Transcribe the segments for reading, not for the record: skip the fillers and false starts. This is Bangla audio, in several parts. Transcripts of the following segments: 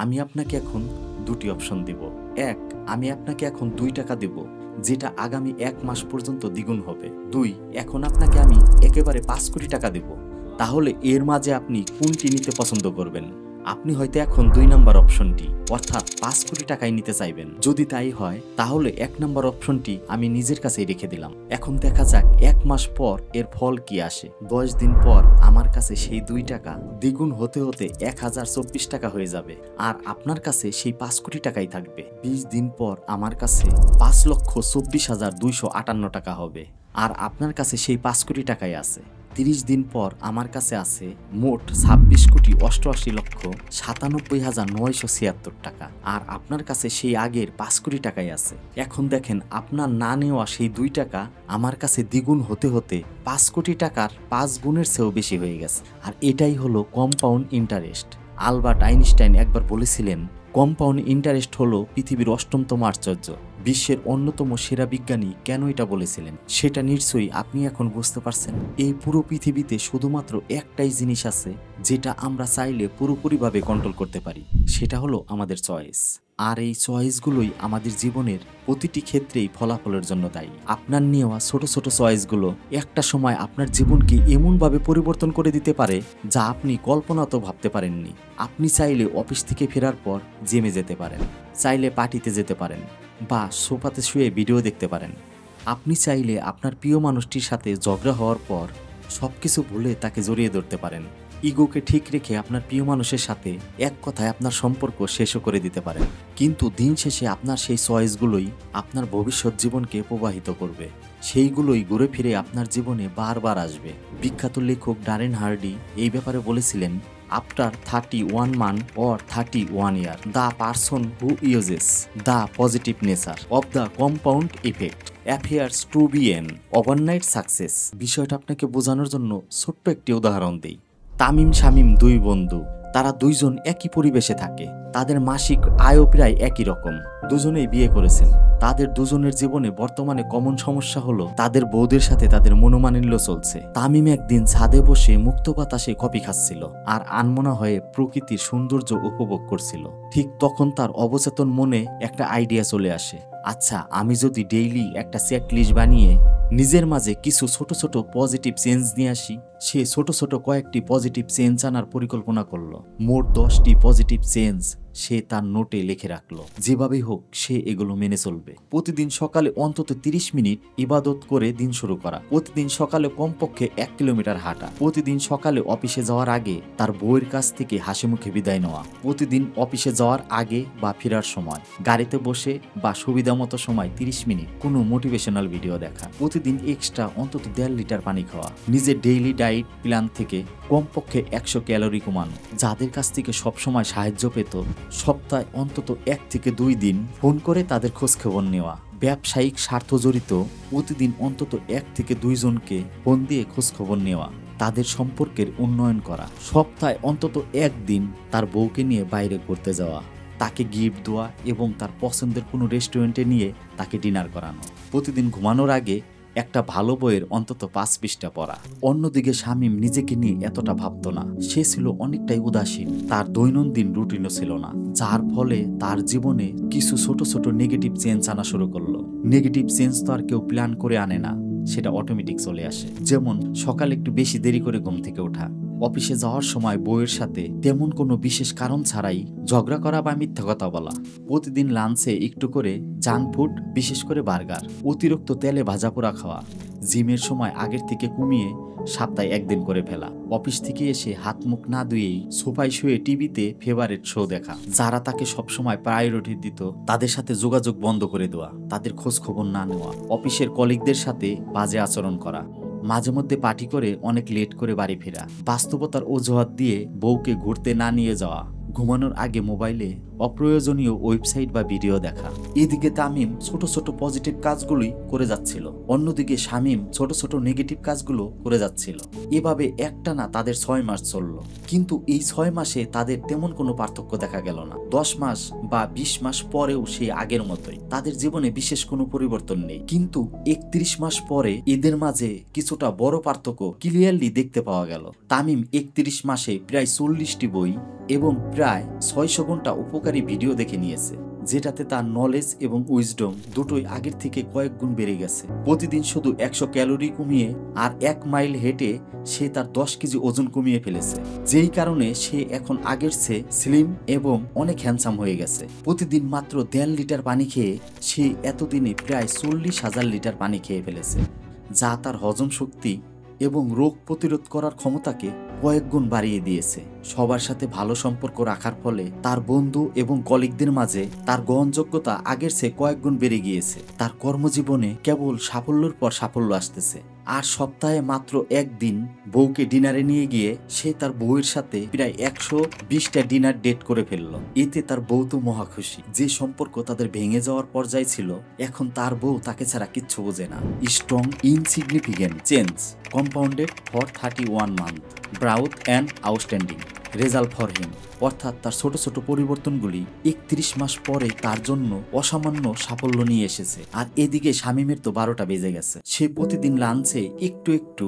আমি আপনাকে এখন দুটি অপশন দেব। এক, আমি আপনাকে এখন 2 টাকা দেব, যেটা আগামী 1 মাস পর্যন্ত দ্বিগুণ হবে। 2, এখন আপনাকে আমি একেবারে 5 কোটি টাকা দেব। তাহলে এর মাঝে আপনি কোনটি নিতে পছন্দ করবেন? আপনি হয়তো এখন 2 নাম্বার অপশনটি অর্থাৎ 5 কোটি টাকায় নিতে চাইবেন। যদি তাই হয় তাহলে 1 নাম্বার অপশনটি আমি নিজের কাছেই রেখে দিলাম। এখন দেখা যাক 1 মাস পর এর ফল কি আসে। 10 দিন পর আমার কাছে সেই 2 টাকা দ্বিগুণ হতে হতে 1024 টাকা হয়ে যাবে, আর আপনার কাছে সেই 5 কোটি টাকাই থাকবে। 20 দিন পর আমার কাছে 5,24,258 টাকা হবে, আর আপনার কাছে সেই 5 কোটি টাকাই আছে। 30 দিন পর আমার কাছে আছে মোট 26,98,97,976 টাকা, আর আপনার কাছে সেই আগের 5 কোটি টাকাই আছে। এখন দেখেন আপনার না নেওয়া সেই 2 টাকা আমার কাছে দ্বিগুণ হতে হতে 5 কোটি টাকার 5 গুণের চেয়েও বেশি হয়ে গেছে। আর এটাই হলো কম্পাউন্ড ইন্টারেস্ট। আলবার্ট আইনস্টাইন একবার বলেছিলেন, কম্পাউন্ড ইন্টারেস্ট হলো পৃথিবীর 8তম আশ্চর্য। বিশ্বের অন্যতম সেরা বিজ্ঞানী কেন এটা বলেছিলেন সেটা নিশ্চয়ই আপনি এখন বুঝতে পারছেন। এই পুরো পৃথিবীতে শুধুমাত্র একটাই জিনিস আছে যেটা আমরা চাইলে পুরোপুরিভাবে কন্ট্রোল করতে পারি, সেটা হলো আমাদের চয়েস। আর এই চয়েসগুলোই আমাদের জীবনের প্রতিটি ক্ষেত্রেই ফলাফলের জন্য দায়ী। আপনার নেওয়া ছোট ছোট চয়েসগুলো একটা সময় আপনার জীবনকে এমনভাবে পরিবর্তন করে দিতে পারে যা আপনি কল্পনাতেও ভাবতে পারেননি। আপনি চাইলে অফিস থেকে ফেরার পর জিমে যেতে পারেন, চাইলে পার্টিতে যেতে পারেন, বা সোফাতে শুয়ে ভিডিও দেখতে পারেন। আপনি চাইলে আপনার প্রিয় মানুষটির সাথে ঝগড়া হওয়ার পর সবকিছু ভুলে তাকে জড়িয়ে ধরতে পারেন। ইগোকে ঠিক রেখে আপনার প্রিয় মানুষের সাথে এক কথায় আপনার সম্পর্ক শেষও করে দিতে পারেন। কিন্তু দিন শেষে আপনার সেই চয়েসগুলোই আপনার ভবিষ্যৎ জীবনকে প্রবাহিত করবে। সেইগুলোই ঘুরে ফিরে আপনার জীবনে বারবার আসবে। বিখ্যাত লেখক ড্যারেন হার্ডি এই ব্যাপারে বলেছিলেন, After 31 month or 31 year, the person who uses the positive nature of the compound effect appears to be an overnight success। বিষয়টা আপনাকে বোঝানোর জন্য ছোট্ট একটি উদাহরণ দেই। তামিম শামিম 2 বন্ধু, তারা দুইজন একই পরিবেশে থাকে, তাদের মাসিক আয়ও প্রায় একই রকম, দুজনেই বিয়ে করেছেন। তাদের দুজনের জীবনে বর্তমানে কমন সমস্যা হলো তাদের বউদের সাথে তাদের মনোমালিন্য চলছে। তামিম একদিন ছাদে বসে মুক্ত বাতাসে কফি খাচ্ছিল আর আনমনা হয়ে প্রকৃতির সৌন্দর্য উপভোগ করছিল। ঠিক তখন তার অবচেতন মনে একটা আইডিয়া চলে আসে, আচ্ছা আমি যদি ডেইলি একটা চেক লিস্ট বানিয়ে নিজের মাঝে কিছু ছোট ছোট পজিটিভ চেঞ্জ নিয়ে আসি। সে ছোট ছোট কয়েকটি পজিটিভ চেঞ্জ আনার পরিকল্পনা করলো। মোট 10টি পজিটিভ চেঞ্জ সে তার নোটে লিখে রাখলো। যেভাবেই হোক সে এগুলো মেনে চলবে। প্রতিদিন সকালে অন্তত 30 মিনিট ইবাদত করে দিন শুরু করা, প্রতিদিন সকালে কমপক্ষে 1 কিলোমিটার হাঁটা, প্রতিদিন সকালে অফিসে যাওয়ার আগে তার বউয়ের কাছ থেকে হাসি মুখে বিদায় নেওয়া, প্রতিদিন অফিসে যাওয়ার আগে বা ফেরার সময় গাড়িতে বসে বা সুবিধা মতো সময় 30 মিনিট কোনো মোটিভেশনাল ভিডিও দেখা, প্রতিদিন এক্সট্রা অন্তত 1.5 লিটার পানি খাওয়া, নিজের ডেইলি ডায়েট প্ল্যান থেকে কমপক্ষে 100 ক্যালোরি কমানো। যাদের কাছ থেকে সবসময় সাহায্য পেত সপ্তাহে অন্তত 1 থেকে 2 দিন ফোন করে তাদের খোঁজখবর নেওয়া। ব্যবসায়িক স্বার্থ জড়িত প্রতিদিন অন্তত 1 থেকে 2 জনকে ফোন দিয়ে খোঁজখবর নেওয়া, তাদের সম্পর্কের উন্নয়ন করা। সপ্তাহে অন্তত 1 দিন তার বউকে নিয়ে বাইরে ঘুরতে যাওয়া, তাকে গিফট দেওয়া এবং তার পছন্দের কোনো রেস্টুরেন্টে নিয়ে তাকে ডিনার করানো। প্রতিদিন ঘুমানোর আগে একটা ভালো বইয়ের অন্তত 5 পৃষ্ঠা পড়া। অন্যদিকে শামীম নিজেকে নিয়ে এতটা ভাবত না। সে ছিল অনেকটাই উদাসীন। তার দৈনন্দিন রুটিনও ছিল না, যার ফলে তার জীবনে কিছু ছোট ছোট নেগেটিভ চেঞ্জ আনা শুরু করলো। নেগেটিভ চেঞ্জ তো আর কেউ প্ল্যান করে আনে না, সেটা অটোমেটিক চলে আসে। যেমন সকালে একটু বেশি দেরি করে ঘুম থেকে ওঠা, অফিসে যাওয়ার সময় বউয়ের সাথে তেমন কোনো বিশেষ কারণ ছাড়াই ঝগড়া করা বা মিথ্যা কথা বলা, প্রতিদিন লাঞ্চে একটু করে জাঙ্ক ফুড বিশেষ করে বার্গার, অতিরিক্ত তেলে ভাজা পোড়া খাওয়া, জিমের সময় আগের থেকে কমিয়ে সপ্তাহে 1 দিন করে ফেলা, অফিস থেকে এসে হাত মুখ না ধুয়েই সোফায় শুয়ে টিভিতে ফেভারিট শো দেখা, যারা তাকে সবসময় প্রায়োরিটি দিত তাদের সাথে যোগাযোগ বন্ধ করে দেওয়া, তাদের খোঁজ খবর না নেওয়া, অফিসের কলিগদের সাথে বাজে আচরণ করা, মাঝে মধ্যে পার্টি করে অনেক লেট করে বাড়ি ফেরা, বাস্তবতার অজুহাত দিয়ে বউকে ঘুরতে না নিয়ে যাওয়া, ঘুমানোর আগে মোবাইলে অপ্রয়োজনীয় ওয়েবসাইট বা ভিডিও দেখা। এদিকে তামিম ছোট ছোট পজিটিভ কাজগুলোই করে যাচ্ছিল, অন্যদিকে শামীম ছোট ছোট নেগেটিভ কাজগুলো করে যাচ্ছিল। এভাবে একটানা তাদের 6 মাস চলল, কিন্তু এই 6 মাসে তাদের তেমন কোনো পার্থক্য দেখা গেল না। 10 মাস বা 20 মাস পরেও সেই আগের মতোই, তাদের জীবনে বিশেষ কোনো পরিবর্তন নেই। কিন্তু 31 মাস পরে এদের মাঝে কিছুটা বড় পার্থক্য ক্লিয়ারলি দেখতে পাওয়া গেল। তামিম 31 মাসে প্রায় 40টি বই এবং প্রায় 600 ঘন্টা উপকারী ভিডিও দেখে নিয়েছে, যেটাতে তার নলেজ এবং উইজডম দুটোই আগের থেকে কয়েক গুণ বেড়ে গেছে। প্রতিদিন শুধু 100 ক্যালোরি কমিয়ে আর 1 মাইল হেঁটে সে তার 10 কেজি ওজন কমিয়ে ফেলেছে, যেই কারণে সে এখন আগের চেয়ে স্লিম এবং অনেক হ্যান্ডসাম হয়ে গেছে। প্রতিদিন মাত্র 1.5 লিটার পানি খেয়ে সে এতদিনে প্রায় 40,000 লিটার পানি খেয়ে ফেলেছে, যা তার হজম শক্তি এবং রোগ প্রতিরোধ করার ক্ষমতাকে কয়েক গুণ বাড়িয়ে দিয়েছে। সবার সাথে ভালো সম্পর্ক রাখার ফলে তার বন্ধু এবং কলিগদের মাঝে তার গ্রহণযোগ্যতা আগের চেয়ে কয়েক গুণ বেড়ে গিয়েছে। তার কর্মজীবনে কেবল সাফল্যের পর সাফল্য আসতেছে। আর সপ্তাহে মাত্র একদিন বউকে ডিনারে নিয়ে গিয়ে সে তার বউয়ের সাথে প্রায় 120টা ডিনার ডেট করে ফেলল। এতে তার বউ তো মহা খুশি। যে সম্পর্ক তাদের ভেঙে যাওয়ার পর্যায়ে ছিল, এখন তার বউ তাকে ছাড়া কিচ্ছু বোঝে না। Strong insignificant change compounded for 31 month, growth and outstanding result for him. অর্থাৎ তার ছোট ছোট পরিবর্তনগুলি 31 মাস পরে তার জন্য অসামান্য সাফল্য নিয়ে এসেছে। আর এদিকে শামীমের তো 12টা বেজে গেছে। সে প্রতিদিন লাঞ্চে একটু একটু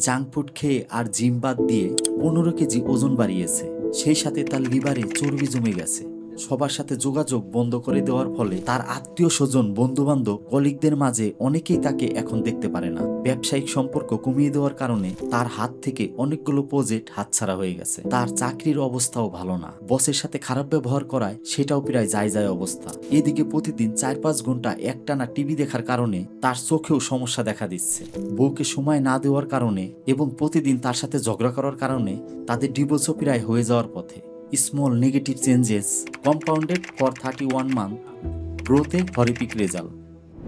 জাঙ্ক ফুড খেয়ে আর জিম বাদ দিয়ে 15 কেজি ওজন বাড়িয়েছে। সেই সাথে তার লিভারে চর্বি জমে গেছে। সবার সাথে যোগাযোগ বন্ধ করে দেওয়ার ফলে তার আত্মীয় স্বজন, বন্ধু বান্ধব, কলিগদের মাঝে অনেকেই তাকে এখন দেখতে পারে না। ব্যবসায়িক সম্পর্ক কমিয়ে দেওয়ার কারণে তার হাত থেকে অনেকগুলো প্রজেক্ট হাতছাড়া হয়ে গেছে। তার চাকরির অবস্থাও ভালো না, বসের সাথে খারাপ ব্যবহার করায় সেটাও প্রায় যায় অবস্থা। এদিকে প্রতিদিন 4-5 ঘন্টা একটানা টিভি দেখার কারণে তার চোখেও সমস্যা দেখা দিচ্ছে। বউকে সময় না দেওয়ার কারণে এবং প্রতিদিন তার সাথে ঝগড়া করার কারণে তাদের ডিভোর্সও প্রায় হয়ে যাওয়ার পথে। Small negative changes compounded for 31 month, গ্রোথে হরিপিক রেজাল্ট।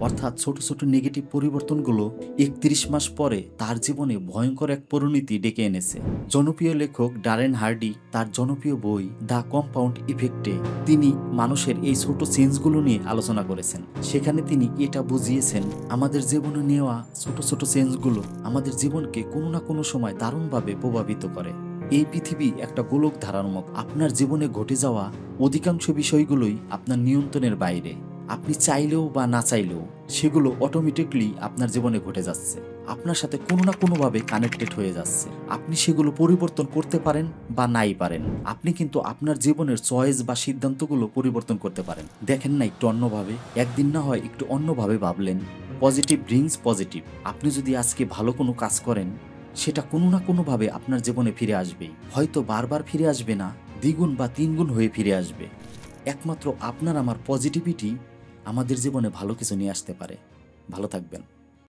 অর্থাৎ ছোট ছোট নেগেটিভ পরিবর্তনগুলো 31 মাস পরে তার জীবনে ভয়ঙ্কর এক পরিণতি ডেকে এনেছে। জনপ্রিয় লেখক ডারেন হার্ডি তার জনপ্রিয় বই দ্য কম্পাউন্ড ইফেক্টে তিনি মানুষের এই ছোট চেঞ্জগুলো নিয়ে আলোচনা করেছেন। সেখানে তিনি এটা বুঝিয়েছেন, আমাদের জীবনে নেওয়া ছোট ছোট চেঞ্জগুলো আমাদের জীবনকে কোনো না কোনো সময় দারুণভাবে প্রভাবিত করে। এই পৃথিবী একটা গোলক ধারার মতো। আপনার জীবনে ঘটে যাওয়া অধিকাংশ বিষয়গুলোই আপনার নিয়ন্ত্রণের বাইরে। আপনি চাইলেও বা না চাইলেও সেগুলো অটোমেটিকলি আপনার জীবনে ঘটে যাচ্ছে, আপনার সাথে কোনো না কোনোভাবে কানেক্টেড হয়ে যাচ্ছে। আপনি সেগুলো পরিবর্তন করতে পারেন বা নাই পারেন। আপনি কিন্তু আপনার জীবনের চয়েস বা সিদ্ধান্তগুলো পরিবর্তন করতে পারেন। দেখেন না একটু অন্যভাবে, একদিন না হয় একটু অন্যভাবে ভাবলেন। Positive brings positive. আপনি যদি আজকে ভালো কোনো কাজ করেন, সেটা কোনো না কোনোভাবে আপনার জীবনে ফিরে আসবেই। হয়তো বারবার ফিরে আসবে না, দ্বিগুণ বা 3 গুণ হয়ে ফিরে আসবে। একমাত্র আপনার আমার পজিটিভিটি আমাদের জীবনে ভালো কিছু নিয়ে আসতে পারে। ভালো থাকবেন।